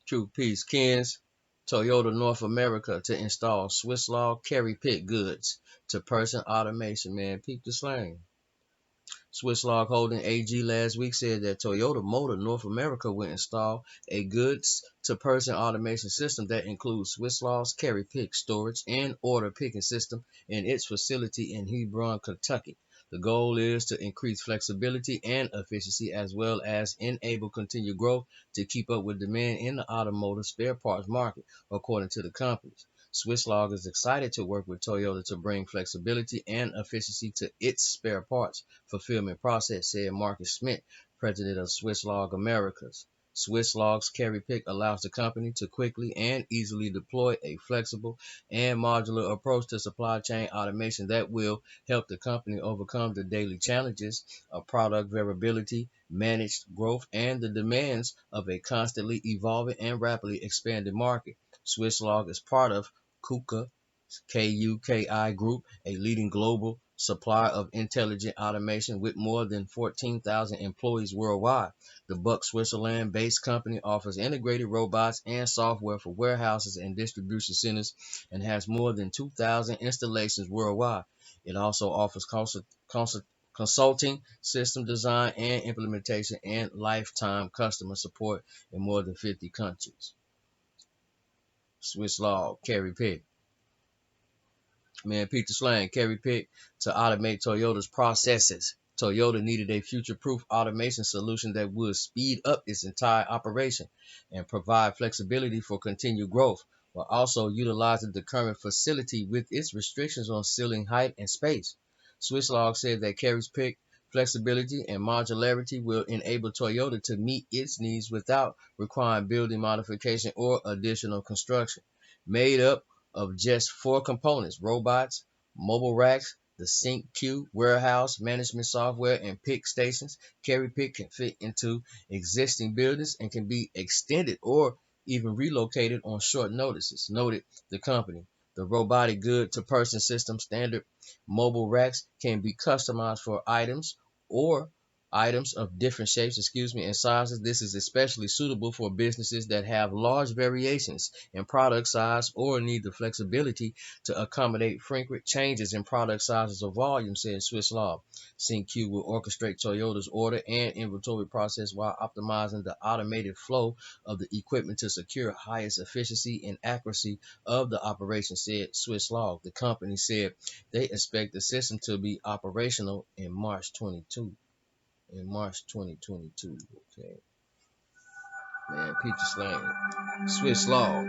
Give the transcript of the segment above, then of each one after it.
True Peace. Ken's Toyota North America to install Swisslog CarryPick goods to person automation. Man, peep the slang. Swisslog Holding AG last week said that Toyota Motor North America will install a goods-to-person automation system that includes Swisslog's CarryPick storage and order picking system in its facility in Hebron, Kentucky. The goal is to increase flexibility and efficiency as well as enable continued growth to keep up with demand in the automotive spare parts market, according to the companies. Swisslog is excited to work with Toyota to bring flexibility and efficiency to its spare parts fulfillment process, said Marcus Schmidt, president of Swisslog Americas. Swisslog's CarryPick allows the company to quickly and easily deploy a flexible and modular approach to supply chain automation that will help the company overcome the daily challenges of product variability, managed growth, and the demands of a constantly evolving and rapidly expanding market. Swisslog is part of KUKA, KUKI Group, a leading global supplier of intelligent automation with more than 14,000 employees worldwide. The Buck, Switzerland-based company offers integrated robots and software for warehouses and distribution centers and has more than 2,000 installations worldwide. It also offers consulting, system design and implementation, and lifetime customer support in more than 50 countries. Swisslog, CarryPick. Man, Peter Slang, CarryPick to automate Toyota's processes. Toyota needed a future-proof automation solution that would speed up its entire operation and provide flexibility for continued growth, while also utilizing the current facility with its restrictions on ceiling height and space. Swisslog said that CarryPick flexibility and modularity will enable Toyota to meet its needs without requiring building modification or additional construction. Made up of just 4 components: robots, mobile racks, the Sync Q warehouse management software, and pick stations. CarryPick can fit into existing buildings and can be extended or even relocated on short notices, noted the company. The robotic good-to-person system standard mobile racks can be customized for items of different shapes, and sizes. This is especially suitable for businesses that have large variations in product size or need the flexibility to accommodate frequent changes in product sizes or volume, said Swisslog. SyncQ will orchestrate Toyota's order and inventory process while optimizing the automated flow of the equipment to secure highest efficiency and accuracy of the operation, said Swisslog. The company said they expect the system to be operational in March 2022. Okay. Man, Peter Slang. Swisslog.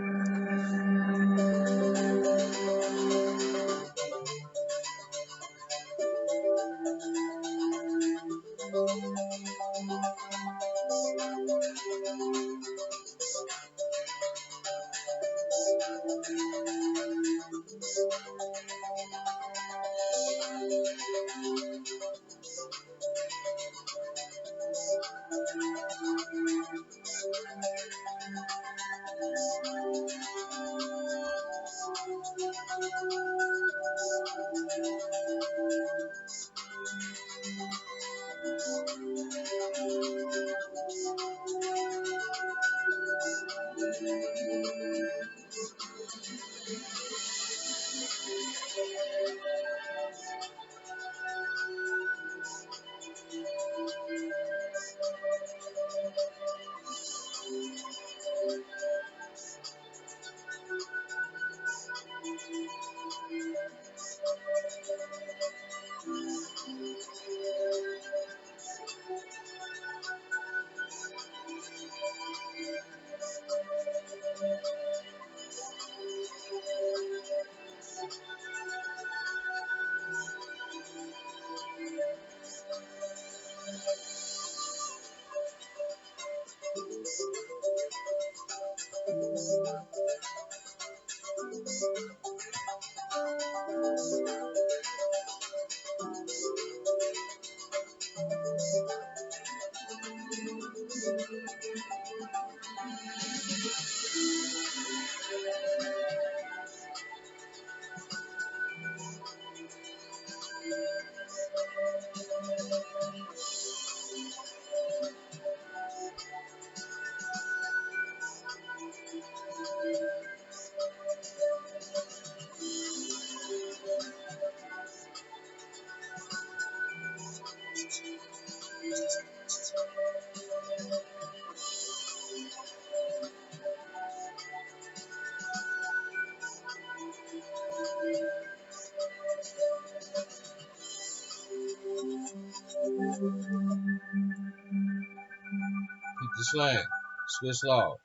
slang. Swisslog.